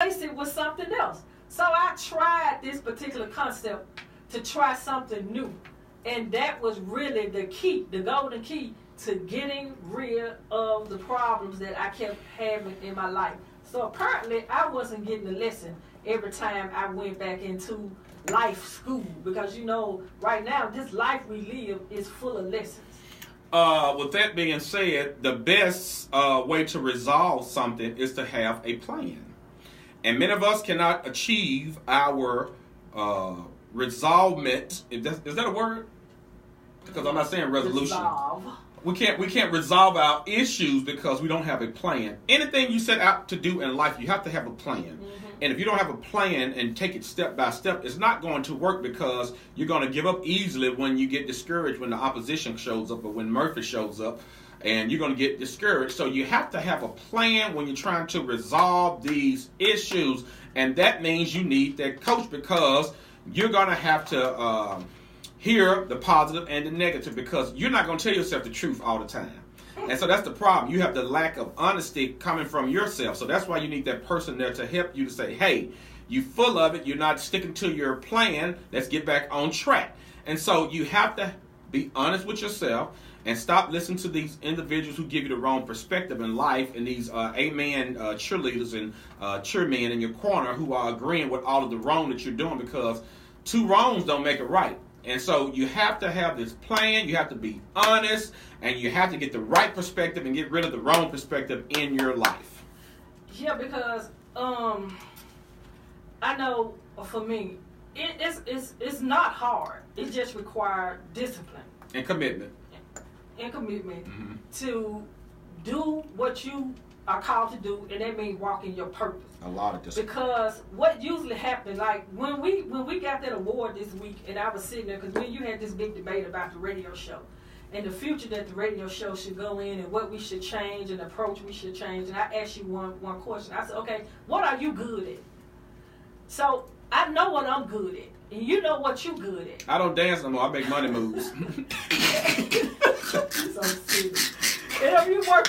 replace it with something else. So I tried this particular concept to try something new. And that was really the key, the golden key to getting rid of the problems that I kept having in my life. So apparently I wasn't getting the lesson every time I went back into life school, because right now this life we live is full of lessons. With that being said, the best way to resolve something is to have a plan. And many of us cannot achieve our resolvement. Is that a word? Because I'm not saying resolution. Resolve. We can't resolve our issues because we don't have a plan. Anything you set out to do in life, you have to have a plan. Mm-hmm. And if you don't have a plan and take it step by step, it's not going to work, because you're going to give up easily when you get discouraged when the opposition shows up or when Murphy shows up, and you're going to get discouraged. So you have to have a plan when you're trying to resolve these issues, and that means you need that coach, because you're going to have to hear the positive and the negative, because you're not going to tell yourself the truth all the time. And so that's the problem. You have the lack of honesty coming from yourself. So that's why you need that person there to help you to say, hey, you're full of it. You're not sticking to your plan. Let's get back on track. And so you have to be honest with yourself and stop listening to these individuals who give you the wrong perspective in life, and these amen cheerleaders and cheermen in your corner who are agreeing with all of the wrong that you're doing, because two wrongs don't make it right. And so you have to have this plan, you have to be honest, and you have to get the right perspective and get rid of the wrong perspective in your life. Yeah, because I know for me, it's not hard. It just requires discipline. And commitment. Mm-hmm. To do what you are called to do, and that means walk in your purpose. A lot of discipline. Because what usually happens, like when we got that award this week, and I was sitting there, because when you had this big debate about the radio show and the future that the radio show should go in, and what we should change and the approach we should change, and I asked you one question. I said, okay, what are you good at? So I know what I'm good at, and you know what you're good at. I don't dance no more. I make money moves. So serious. And if you work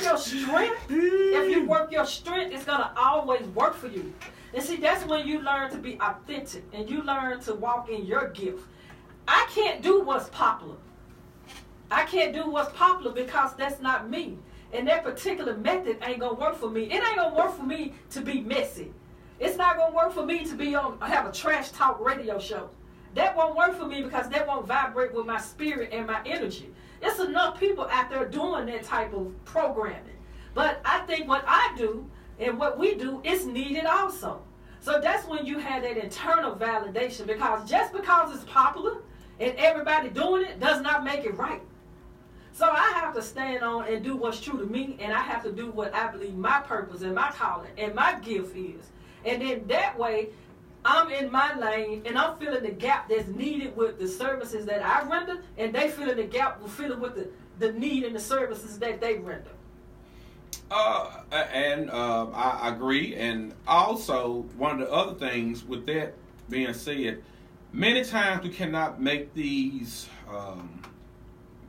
your strength, it's going to always work for you. And see, that's when you learn to be authentic and you learn to walk in your gift. I can't do what's popular. I can't do what's popular because that's not me. And that particular method ain't going to work for me. It ain't going to work for me to be messy. It's not going to work for me to have a trash talk radio show. That won't work for me because that won't vibrate with my spirit and my energy. It's enough people out there doing that type of programming. But I think what I do and what we do is needed also. So that's when you have that internal validation, because just because it's popular and everybody doing it does not make it right. So I have to stand on and do what's true to me, and I have to do what I believe my purpose and my calling and my gift is. And then that way, I'm in my lane, and I'm filling the gap that's needed with the services that I render, and they filling the gap with the need and the services that they render. I agree. And also, one of the other things with that being said, many times we cannot make these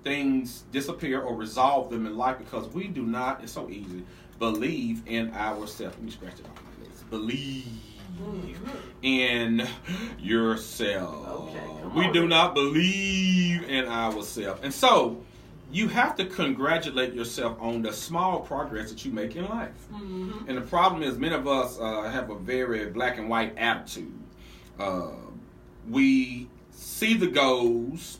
things disappear or resolve them in life because we do not, it's so easy, believe in ourselves. Let me scratch it off my list. Believe in yourself. Okay, we do not believe in ourselves. And so you have to congratulate yourself on the small progress that you make in life. Mm-hmm. And the problem is many of us have a very black and white attitude. We see the goals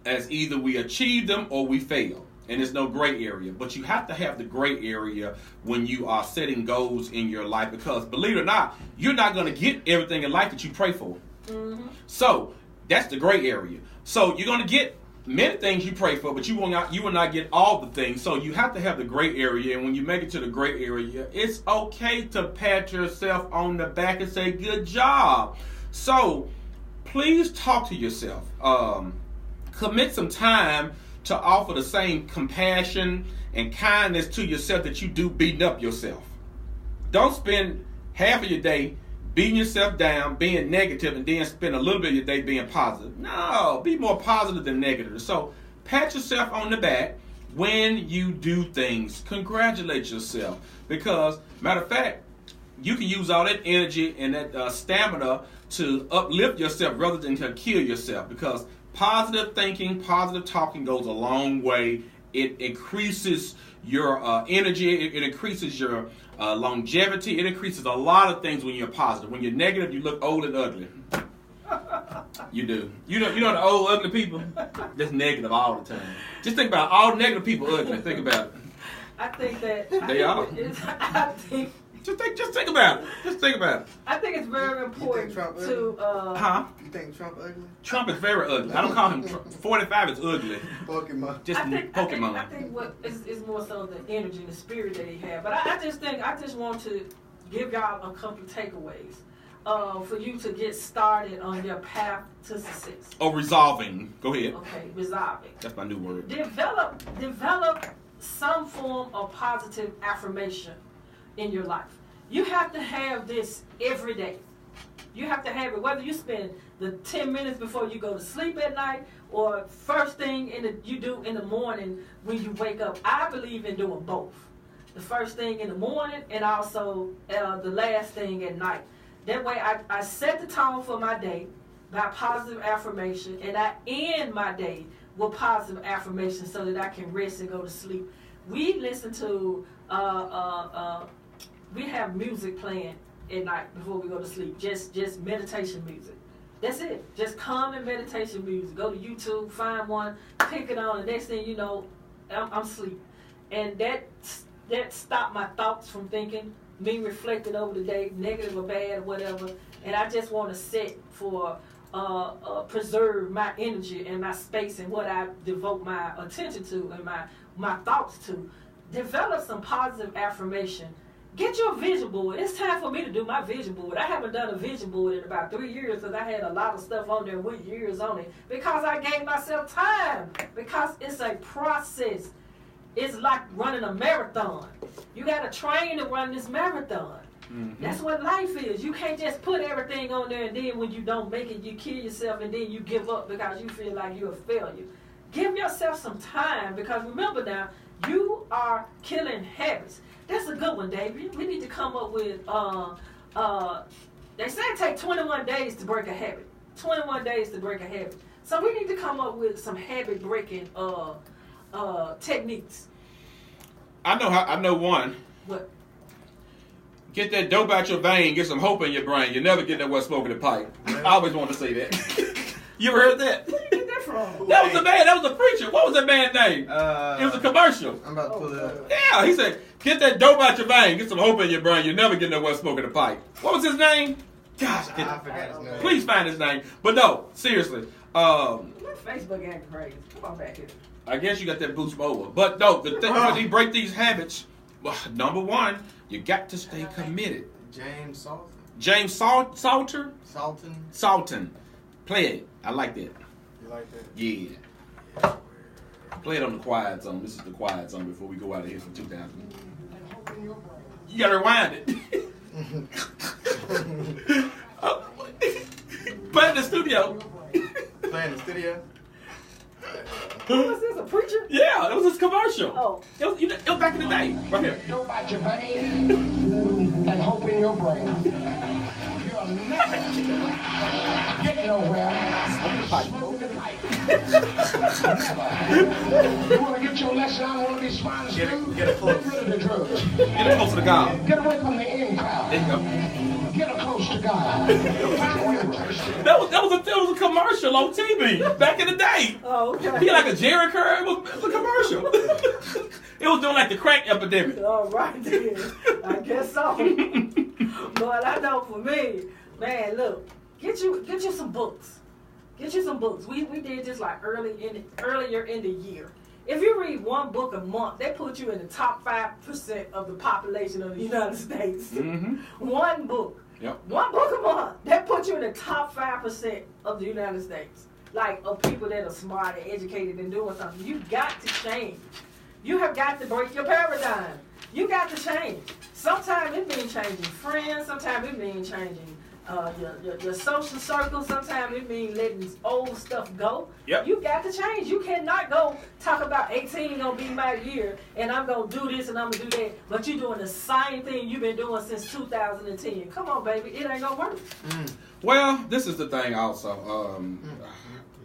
as either we achieve them or we fail. And there's no gray area. But you have to have the gray area when you are setting goals in your life, because believe it or not, you're not going to get everything in life that you pray for. Mm-hmm. So that's the gray area. So you're going to get many things you pray for, but you will not get all the things. So you have to have the gray area. And when you make it to the gray area, it's okay to pat yourself on the back and say, good job. So please talk to yourself. Commit some time to offer the same compassion and kindness to yourself that you do beating up yourself. Don't spend half of your day beating yourself down, being negative, and then spend a little bit of your day being positive. No, be more positive than negative. So pat yourself on the back when you do things. Congratulate yourself. Because, matter of fact, you can use all that energy and that stamina to uplift yourself rather than to kill yourself, because positive thinking, positive talking goes a long way. It increases your energy. It increases your longevity. It increases a lot of things when you're positive. When you're negative, you look old and ugly. You do. You know the old ugly people? Just negative all the time. Just think about it. All negative people ugly. Think about it. I think that they are. Just think about it. Just think about it. I think it's very important to. You think Trump ugly? Trump is very ugly. I don't call him Trump. 45 is ugly. Pokemon. Just Pokemon. I think what is more so the energy and the spirit that he had. But I just want to give y'all a couple of takeaways for you to get started on your path to success. Oh, resolving. Go ahead. Okay, resolving. That's my new word. Develop some form of positive affirmation in your life. You have to have this every day. You have to have it, whether you spend the 10 minutes before you go to sleep at night or first thing you do in the morning when you wake up. I believe in doing both. The first thing in the morning and also the last thing at night. That way I set the tone for my day by positive affirmation, and I end my day with positive affirmation so that I can rest and go to sleep. We listen to we have music playing at night before we go to sleep. Just meditation music. That's it. Just calming meditation music. Go to YouTube, find one, pick it on, and next thing you know, I'm asleep. And that stopped my thoughts from thinking, me reflecting over the day, negative or bad or whatever. And I just want to set for preserve my energy and my space and what I devote my attention to and my thoughts to. Develop some positive affirmation. Get your vision board. It's time for me to do my vision board. I haven't done a vision board in about 3 years because I had a lot of stuff on there with years on it because I gave myself time, because it's a process. It's like running a marathon. You got to train to run this marathon. Mm-hmm. That's what life is. You can't just put everything on there and then when you don't make it, you kill yourself and then you give up because you feel like you're a failure. Give yourself some time, because remember now, you are killing habits. That's a good one, David. We need to come up with, they say it takes 21 days to break a habit. 21 days to break a habit. So we need to come up with some habit breaking techniques. I know one. What? Get that dope out your vein, get some hope in your brain. You never get nowhere smoking a pipe. I always wanted to say that. You ever heard that? Where did you get that from? That was the man, that was the preacher. What was that man's name? It was a commercial. I'm about to pull it up. Yeah, he said, get that dope out your vein, get some hope in your brain. You never get nowhere smoking a pipe. What was his name? Gosh, I forgot his name. Please find his name. But no, seriously. Facebook acting crazy. Come on back here. I guess you got that boost over. But no, the thing when you break these habits, well, number one, you got to stay committed. James Salton. James Salter? Salton. Play it. I like that. You like that? Yeah. Play it on the quiet zone. This is the quiet zone before we go out of here for 2000. You gotta rewind it. Play in the studio. Play in the studio? Who was this, a preacher? Yeah, it was this commercial. Oh. It was back in the day. Right here. Know about your vein and hope in your brain. You'll never get nowhere. Smoke the pipe. Never. You want to get your lesson out, want to be smart and smooth? Get it close. Get rid of the drugs. Get it close to the God. Get away from the in crowd. There you go. Get her close to God. That was a commercial on TV back in the day. Oh, okay. He like a Jerry Curl. It was a commercial. It was doing like the crack epidemic. All right, then. I guess so. But I know for me, man, look, get you some books. Get you some books. We did this like earlier in the year. If you read one book a month, they put you in the top 5% of the population of the United States. Mm-hmm. One book. Yep. One book a month. That puts you in the top 5% of the United States. Like, of people that are smart and educated and doing something. You got to change. You have got to break your paradigm. You got to change. Sometimes it means changing friends. Sometimes it means changing your social circle. Sometimes it means letting old stuff go. Yep. You got to change. You cannot go talk about 18 gonna be my year and I'm gonna do this and I'm gonna do that, but you're doing the same thing you've been doing since 2010. Come on, baby, it ain't gonna work. Well, this is the thing also.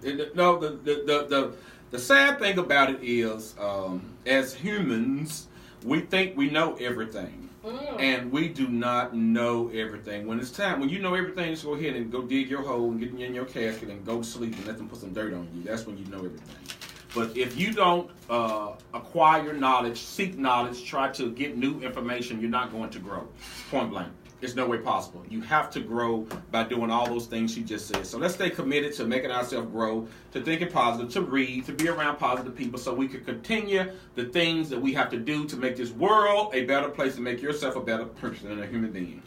The sad thing about it is, as humans, we think we know everything. And we do not know everything. When it's time, when you know everything, just go ahead and go dig your hole and get in your casket and go to sleep and let them put some dirt on you. That's when you know everything. But if you don't acquire knowledge, seek knowledge, try to get new information, you're not going to grow. Point blank. It's no way possible. You have to grow by doing all those things she just said. So let's stay committed to making ourselves grow, to thinking positive, to read, to be around positive people so we can continue the things that we have to do to make this world a better place and make yourself a better person and a human being.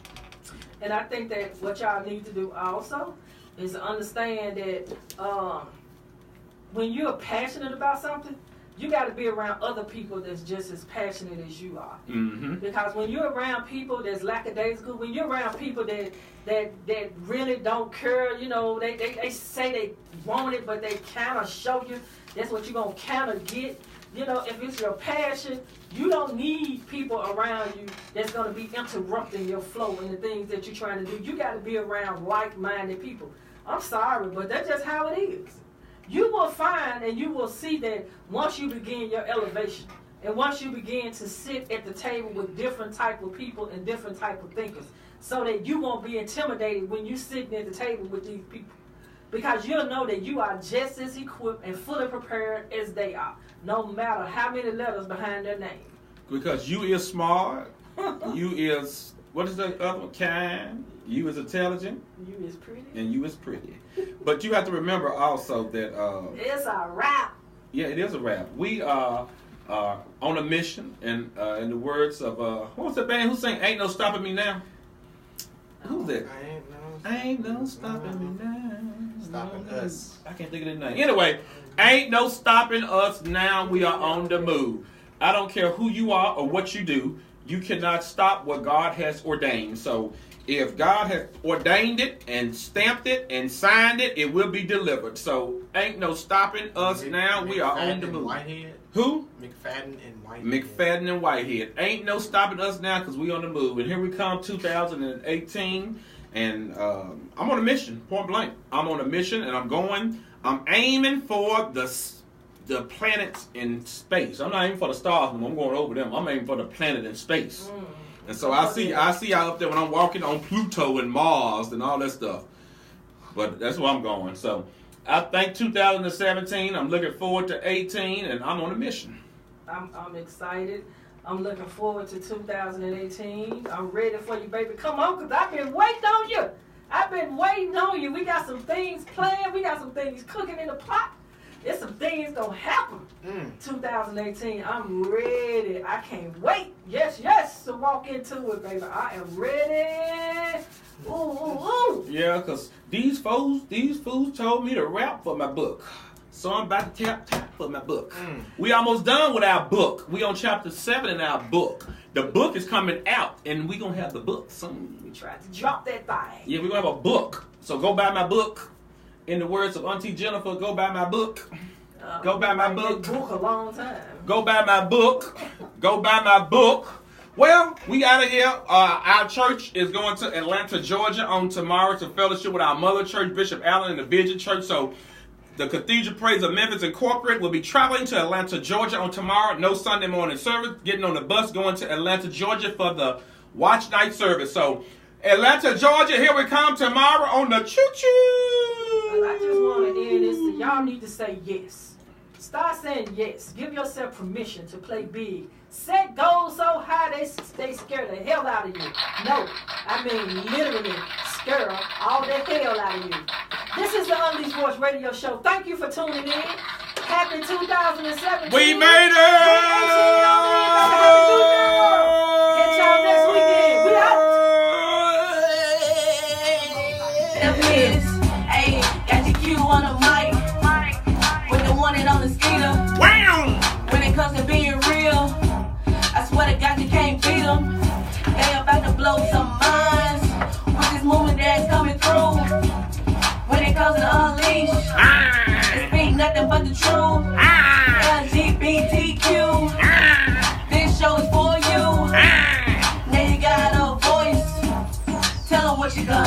And I think that what y'all need to do also is to understand that when you're passionate about something, you got to be around other people that's just as passionate as you are. Mm-hmm. Because when you're around people that's lackadaisical, when you're around people that really don't care, you know, they say they want it, but they kind of show you that's what you're going to kind of get. You know, if it's your passion, you don't need people around you that's going to be interrupting your flow and the things that you're trying to do. You got to be around like-minded people. I'm sorry, but that's just how it is. You will find and you will see that once you begin your elevation and once you begin to sit at the table with different type of people and different type of thinkers, so that you won't be intimidated when you're sitting at the table with these people. Because you'll know that you are just as equipped and fully prepared as they are, no matter how many letters behind their name. Because you is smart, you is, what is the other one? Kind, you is intelligent. You is pretty. And you is pretty. But you have to remember also that... it's a wrap. Yeah, it is a wrap. We are on a mission, and in the words of... what was that band who sang Ain't No Stopping Me Now? Who's that? Ain't no stopping me now. Stopping us. I can't think of their name. Anyway, ain't no stopping us now. We are on the move. I don't care who you are or what you do. You cannot stop what God has ordained. So if God has ordained it and stamped it and signed it, it will be delivered. So ain't no stopping us now. We are on the move. Whitehead. Who? McFadden and Whitehead. McFadden and Whitehead. Ain't no stopping us now because we on the move. And here we come, 2018. And I'm on a mission, point blank. I'm on a mission, and I'm aiming for the planets in space. I'm not aiming for the stars, I'm going over them. I'm aiming for the planet in space. And so I see y'all up there when I'm walking on Pluto and Mars and all that stuff. But that's where I'm going. So I think 2017, I'm looking forward to 18, and I'm on a mission. I'm excited. I'm looking forward to 2018. I'm ready for you, baby. Come on, because I've been waiting on you. I've been waiting on you. We got some things planned. We got some things cooking in the pot. There's some things going to happen. 2018. I'm ready. I can't wait. Yes, to walk into it, baby. I am ready. Ooh. Yeah, because these fools told me to rap for my book. So I'm about to tap for my book. We almost done with our book. We on chapter 7 in our book. The book is coming out, and we going to have the book soon. We tried to drop that thing. Yeah, we're going to have a book. So go buy my book. In the words of Auntie Jennifer, go buy my book. Go buy my book. Book a long time. Go buy my book. Go buy my book. Well, we out of here. Our church is going to Atlanta, Georgia on tomorrow to fellowship with our mother church, Bishop Allen, and the Vision Church. So the Cathedral Praise of Memphis Incorporated will be traveling to Atlanta, Georgia on tomorrow. No Sunday morning service. Getting on the bus going to Atlanta, Georgia for the watch night service. So Atlanta, Georgia, here we come tomorrow on the choo-choo. Well, I just want to end this. So y'all need to say yes. Start saying yes. Give yourself permission to play big. Set goals so high they scare the hell out of you. No, I mean literally scare all the hell out of you. This is the Unleashed Voice Radio Show. Thank you for tuning in. Happy 2017. We made it! Catch y'all next weekend. We out. Hey, got your cue on the mic. With the one and on the skater. Wow! When it comes to being real, I swear to God you can't nothing but the truth.